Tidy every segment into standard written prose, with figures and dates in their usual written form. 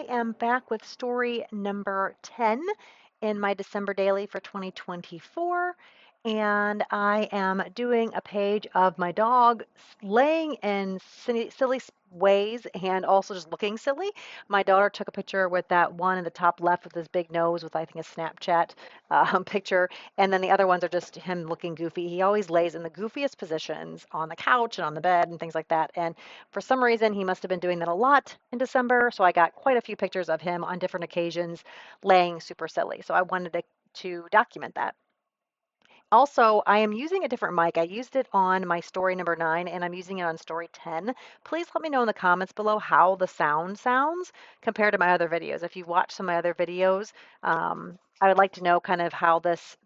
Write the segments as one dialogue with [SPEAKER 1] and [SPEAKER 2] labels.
[SPEAKER 1] am back with story number 10 in my December daily for 2024. And I am doing a page of my dog laying in silly ways and also just looking silly. My daughter took a picture with that one in the top left with his big nose with, I think, a Snapchat picture. And then the other ones are just him looking goofy. He always lays in the goofiest positions on the couch and on the bed and things like that. And for some reason, he must have been doing that a lot in December. So I got quite a few pictures of him on different occasions laying super silly. So I wanted to document that. Also, I am using a different mic. I used it on my story number 9 and I'm using it on story 10. Please let me know in the comments below how the sound sounds compared to my other videos. If you've watched some of my other videos, I would like to know kind of how this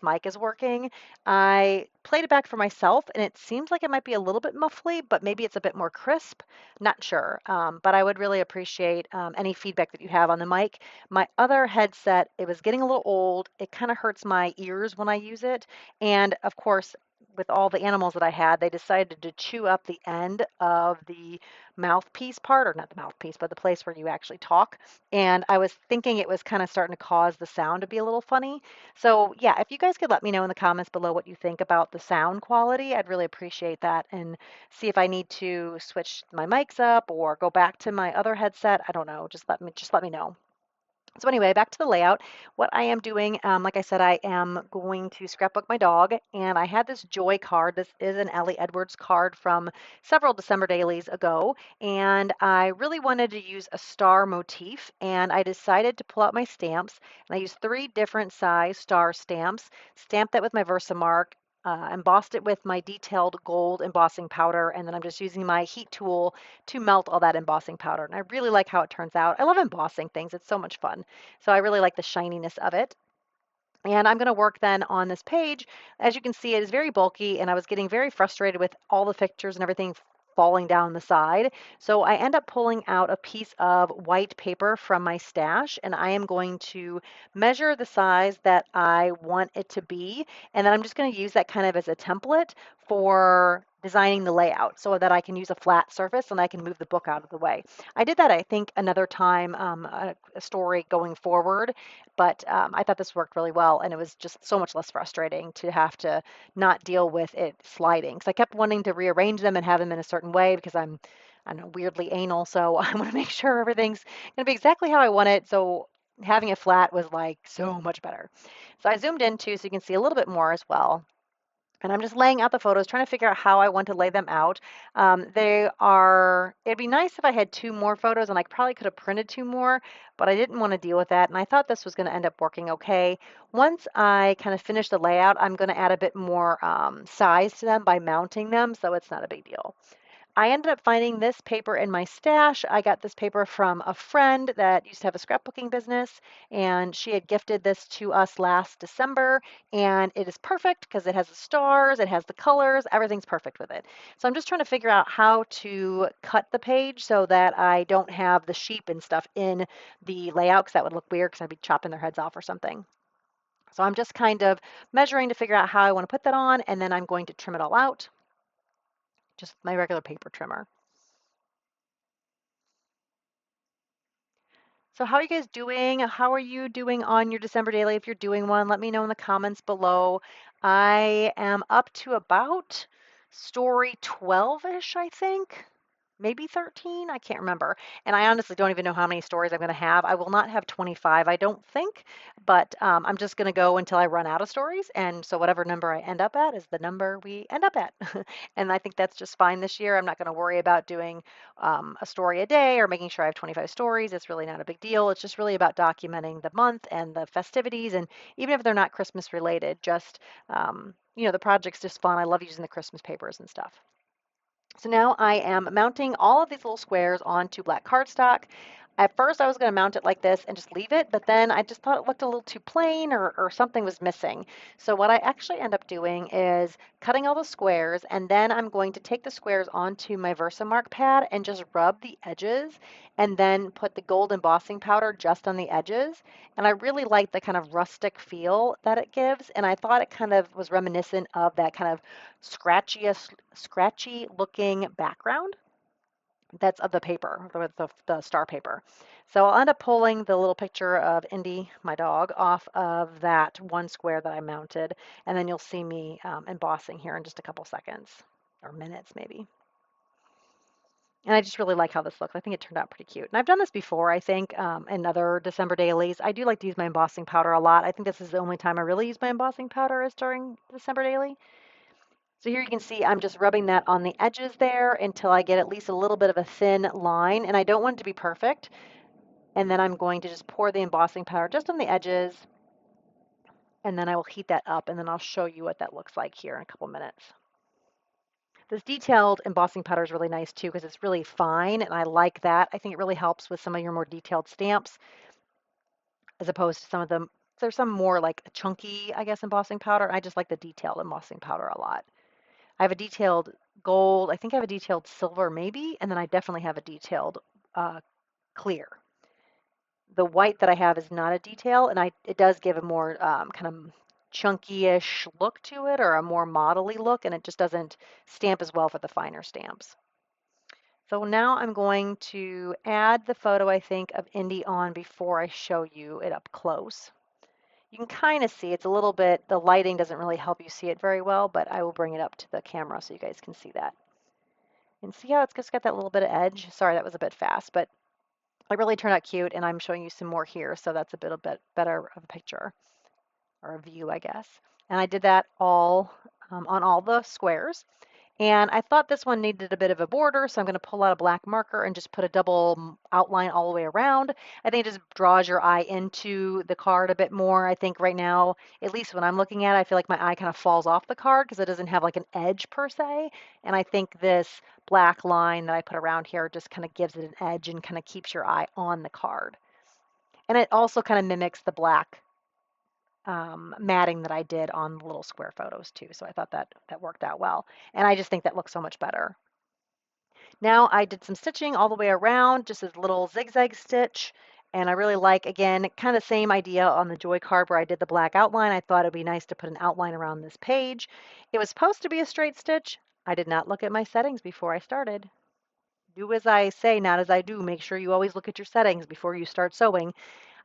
[SPEAKER 1] mic is working. I played it back for myself and it seems like it might be a little bit muffly, but maybe it's a bit more crisp. Not sure. But I would really appreciate any feedback that you have on the mic. My other headset, it was getting a little old. It kind of hurts my ears when I use it. And of course, with all the animals that I had, they decided to chew up the end of the mouthpiece part, or not the mouthpiece, but the place where you actually talk. And I was thinking it was kind of starting to cause the sound to be a little funny. So, yeah, if you guys could let me know in the comments below what you think about the sound quality, I'd really appreciate that. And see if I need to switch my mics up or go back to my other headset. I don't know. Just let me know. So anyway, back to the layout. What I am doing, like I said, I am going to scrapbook my dog, and I had this joy card. This is an Ellie Edwards card from several December dailies ago, and I really wanted to use a star motif, and I decided to pull out my stamps, and I used 3 different size star stamps, stamped that with my Versamark, embossed it with my detailed gold embossing powder, and then I'm just using my heat tool to melt all that embossing powder. And I really like how it turns out. I love embossing things. It's so much fun. So I really like the shininess of it. And I'm going to work then on this page. As you can see, it is very bulky, and I was getting very frustrated with all the pictures and everything falling down the side. So I end up pulling out a piece of white paper from my stash, and I am going to measure the size that I want it to be. And then I'm just going to use that kind of as a template for designing the layout so that I can use a flat surface and I can move the book out of the way. I did that, I think, another time, a story going forward, but I thought this worked really well, and it was just so much less frustrating to have to not deal with it sliding. Because I kept wanting to rearrange them and have them in a certain way because I don't know, weirdly anal, so I want to make sure everything's going to be exactly how I want it. So having it flat was like so much better. So I zoomed in too, so you can see a little bit more as well. And I'm just laying out the photos, trying to figure out how I want to lay them out. It'd be nice if I had 2 more photos, and I probably could have printed 2 more, but I didn't want to deal with that. And I thought this was going to end up working okay. Once I kind of finish the layout, I'm going to add a bit more size to them by mounting them, so it's not a big deal. I ended up finding this paper in my stash. I got this paper from a friend that used to have a scrapbooking business, and she had gifted this to us last December, and it is perfect because it has the stars, it has the colors, everything's perfect with it. So I'm just trying to figure out how to cut the page so that I don't have the sheep and stuff in the layout, because that would look weird because I'd be chopping their heads off or something. So I'm just kind of measuring to figure out how I want to put that on, and then I'm going to trim it all out. Just my regular paper trimmer. So how are you guys doing? How are you doing on your December daily? If you're doing one, let me know in the comments below. I am up to about story 12-ish, I think. Maybe 13, I can't remember. And I honestly don't even know how many stories I'm going to have. I will not have 25, I don't think, but I'm just going to go until I run out of stories. And so whatever number I end up at is the number we end up at. And I think that's just fine this year. I'm not going to worry about doing a story a day or making sure I have 25 stories. It's really not a big deal. It's just really about documenting the month and the festivities. And even if they're not Christmas related, just, the project's just fun. I love using the Christmas papers and stuff. So now I am mounting all of these little squares onto black cardstock. At first I was going to mount it like this and just leave it, but then I just thought it looked a little too plain, or something was missing. So what I actually end up doing is cutting all the squares, and then I'm going to take the squares onto my Versamark pad and just rub the edges, and then put the gold embossing powder just on the edges. And I really like the kind of rustic feel that it gives, and I thought it kind of was reminiscent of that kind of scratchy looking background. that's of the paper, the star paper. So I'll end up pulling the little picture of Indy, my dog, off of that one square that I mounted, and then you'll see me embossing here in just a couple seconds, or minutes maybe. And I just really like how this looks. I think it turned out pretty cute. And I've done this before, I think, in other December dailies. I do like to use my embossing powder a lot. I think this is the only time I really use my embossing powder is during December daily. So here you can see I'm just rubbing that on the edges there until I get at least a little bit of a thin line. And I don't want it to be perfect. And then I'm going to just pour the embossing powder just on the edges. And then I will heat that up. And then I'll show you what that looks like here in a couple minutes. This detailed embossing powder is really nice too because it's really fine. And I like that. I think it really helps with some of your more detailed stamps as opposed to some of them. There's some more like chunky, I guess, embossing powder. I just like the detailed embossing powder a lot. I have a detailed gold. I think I have a detailed silver maybe, and then I definitely have a detailed clear. The white that I have is not a detail, and it does give a more kind of chunky-ish look to it, or a more model-y look, and it just doesn't stamp as well for the finer stamps. So now I'm going to add the photo, I think, of Indy on before I show you it up close. You can kind of see it's a little bit, the lighting doesn't really help you see it very well, but I will bring it up to the camera so you guys can see that. And see how it's just got that little bit of edge? Sorry, that was a bit fast, but it really turned out cute, and I'm showing you some more here, so that's a bit better of a picture, or a view, I guess. And I did that all on all the squares. And I thought this one needed a bit of a border, so I'm going to pull out a black marker and just put a double outline all the way around. I think it just draws your eye into the card a bit more. I think right now, at least when I'm looking at it, I feel like my eye kind of falls off the card because it doesn't have like an edge per se. And I think this black line that I put around here just kind of gives it an edge and kind of keeps your eye on the card. And it also kind of mimics the black matting that I did on the little square photos too. So I thought that worked out well. And I just think that looks so much better. Now I did some stitching all the way around, just a little zigzag stitch. And I really like, again, kind of same idea on the Joy card where I did the black outline. I thought it'd be nice to put an outline around this page. It was supposed to be a straight stitch. I did not look at my settings before I started. Do as I say, not as I do. Make sure you always look at your settings before you start sewing.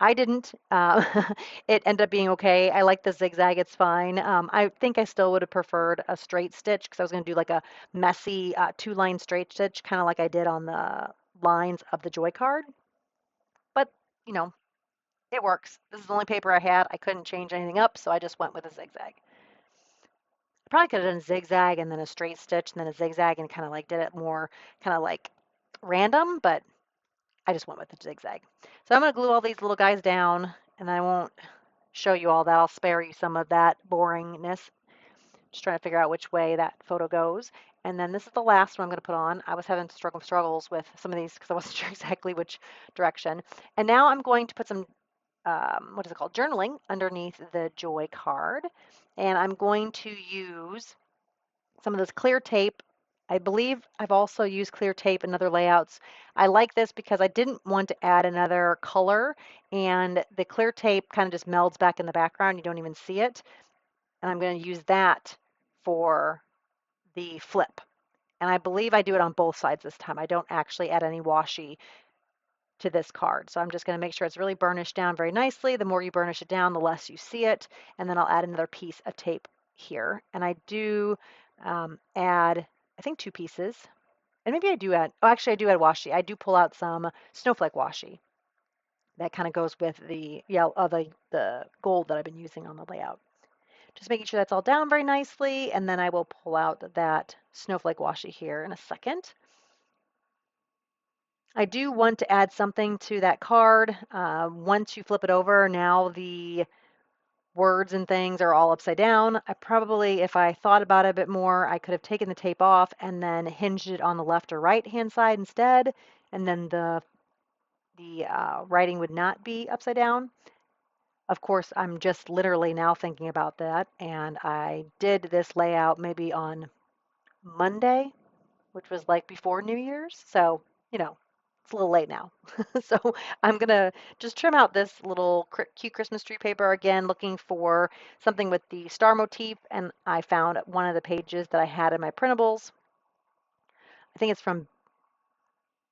[SPEAKER 1] I didn't. It ended up being okay. I like the zigzag. It's fine. I think I still would have preferred a straight stitch because I was going to do like a messy two-line straight stitch, kind of like I did on the lines of the Joy card. But, you know, it works. This is the only paper I had. I couldn't change anything up, so I just went with a zigzag. I probably could have done a zigzag and then a straight stitch and then a zigzag and kind of like did it more kind of like random, but I just went with the zigzag. So I'm going to glue all these little guys down, and I won't show you all that. I'll spare you some of that boringness. Just trying to figure out which way that photo goes. And then this is the last one I'm going to put on. I was having struggles with some of these because I wasn't sure exactly which direction. And now I'm going to put some, what is it called, journaling underneath the Joy card. And I'm going to use some of this clear tape. I believe I've also used clear tape in other layouts. I like this because I didn't want to add another color, and the clear tape kind of just melds back in the background. You don't even see it. And I'm going to use that for the flip. And I believe I do it on both sides this time. I don't actually add any washi to this card. So I'm just going to make sure it's really burnished down very nicely. The more you burnish it down, the less you see it. And then I'll add another piece of tape here. And I do add, I think, 2 pieces. And maybe I do add, oh, actually I do add washi. I do pull out some snowflake washi. That kind of goes with the yellow, the gold that I've been using on the layout. Just making sure that's all down very nicely, and then I will pull out that snowflake washi here in a second. I do want to add something to that card. Once you flip it over, now the words and things are all upside down. I probably, if I thought about it a bit more, I could have taken the tape off and then hinged it on the left or right hand side instead, and then the writing would not be upside down. Of course, I'm just literally now thinking about that, and I did this layout maybe on Monday, which was like before New Year's. So, you know, it's a little late now. So I'm going to just trim out this little cute Christmas tree paper again, looking for something with the star motif. And I found one of the pages that I had in my printables. I think it's from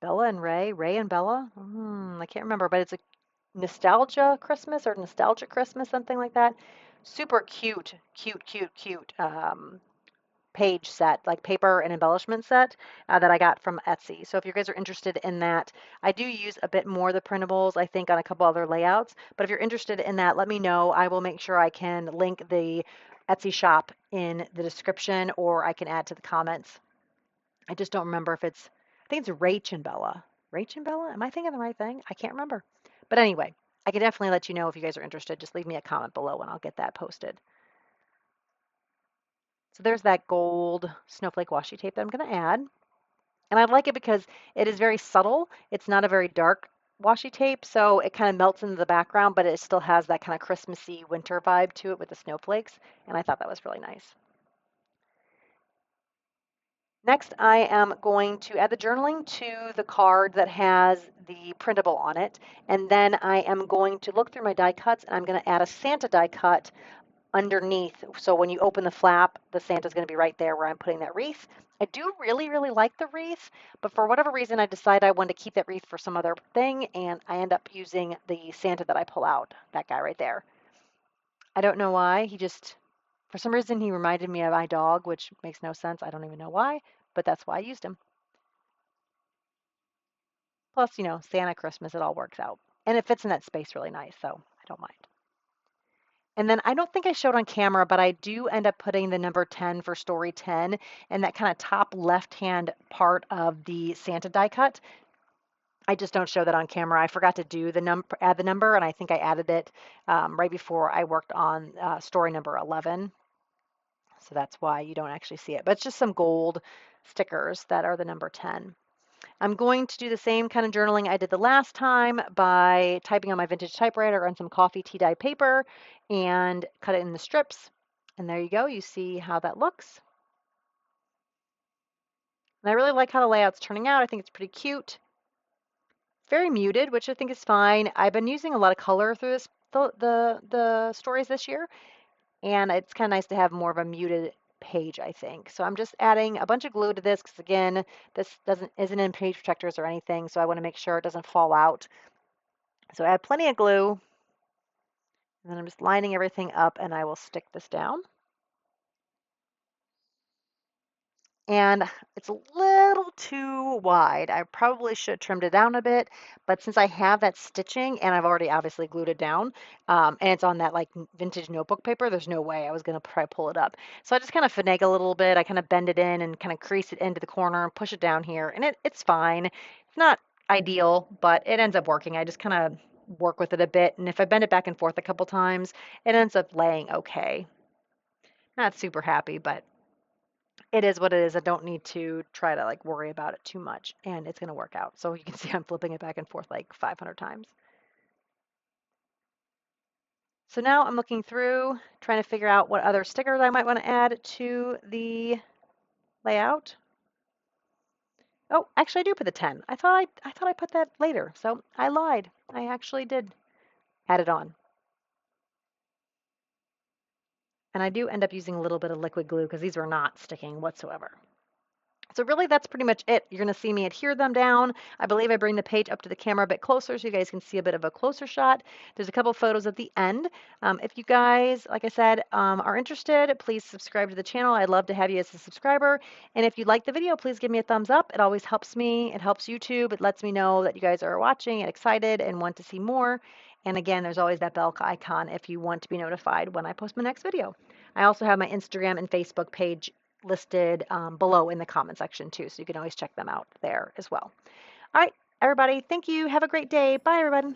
[SPEAKER 1] Bella and Ray, Ray and Bella. I can't remember, but it's a nostalgia Christmas or nostalgic Christmas, something like that. Super cute, cute, cute, cute page set, like paper and embellishment set that I got from Etsy. So if you guys are interested in that, I do use a bit more of the printables, I think, on a couple other layouts. But if you're interested in that, let me know. I will make sure I can link the Etsy shop in the description, or I can add to the comments. I just don't remember if it's, I think it's Rach and Bella. Rach and Bella? Am I thinking the right thing? I can't remember. But anyway, I can definitely let you know if you guys are interested. Just leave me a comment below and I'll get that posted. So there's that gold snowflake washi tape that I'm going to add. And I like it because it is very subtle. It's not a very dark washi tape, so it kind of melts into the background, but it still has that kind of Christmassy winter vibe to it with the snowflakes. And I thought that was really nice. Next, I am going to add the journaling to the card that has the printable on it. And then I am going to look through my die cuts, and I'm going to add a Santa die cut underneath. So when you open the flap, the Santa's going to be right there where I'm putting that wreath. I do really, really like the wreath, but for whatever reason, I decided I wanted to keep that wreath for some other thing, and I end up using the Santa that I pull out, that guy right there. I don't know why. He just, for some reason, he reminded me of my dog, which makes no sense. I don't even know why, but that's why I used him. Plus, Santa, Christmas, it all works out. And it fits in that space really nice, so I don't mind. And then I don't think I showed on camera, but I do end up putting the number 10 for story 10 in that kind of top left-hand part of the Santa die cut. I just don't show that on camera. I forgot to do add the number, and I think I added it right before I worked on story number 11. So that's why you don't actually see it. But it's just some gold stickers that are the number 10. I'm going to do the same kind of journaling I did the last time by typing on my vintage typewriter on some coffee tea dye paper and cut it in the strips. And there you go. You see how that looks. And I really like how the layout's turning out. I think it's pretty cute. Very muted, which I think is fine. I've been using a lot of color through the stories this year, and it's kind of nice to have more of a muted page, I think. So I'm just adding a bunch of glue to this because, again, this isn't in page protectors or anything, so I want to make sure it doesn't fall out. So I have plenty of glue, and then I'm just lining everything up, and I will stick this down. And it's a little too wide. I probably should have trimmed it down a bit, but since I have that stitching and I've already obviously glued it down, and it's on that like vintage notebook paper, there's no way I was going to try to pull it up. So I just kind of finagle a little bit. I kind of bend it in and kind of crease it into the corner and push it down here, and it's fine. It's not ideal, but it ends up working. I just kind of work with it a bit, and if I bend it back and forth a couple times, it ends up laying okay. Not super happy, but it is what it is. I don't need to try to like worry about it too much, and it's going to work out. So you can see I'm flipping it back and forth like 500 times. So now I'm looking through, trying to figure out what other stickers I might want to add to the layout. Oh, actually I do put the 10. I thought I put that later. So I lied. I actually did add it on. And I do end up using a little bit of liquid glue because these were not sticking whatsoever. So really, that's pretty much it. You're going to see me adhere them down. I believe I bring the page up to the camera a bit closer so you guys can see a bit of a closer shot. There's a couple photos at the end. If you guys, like I said, are interested, please subscribe to the channel. I'd love to have you as a subscriber. And if you like the video, please give me a thumbs up. It always helps me. It helps YouTube. It lets me know that you guys are watching and excited and want to see more. And again, there's always that bell icon if you want to be notified when I post my next video. I also have my Instagram and Facebook page listed below in the comment section too, so you can always check them out there as well. All right, everybody, thank you. Have a great day. Bye, everybody.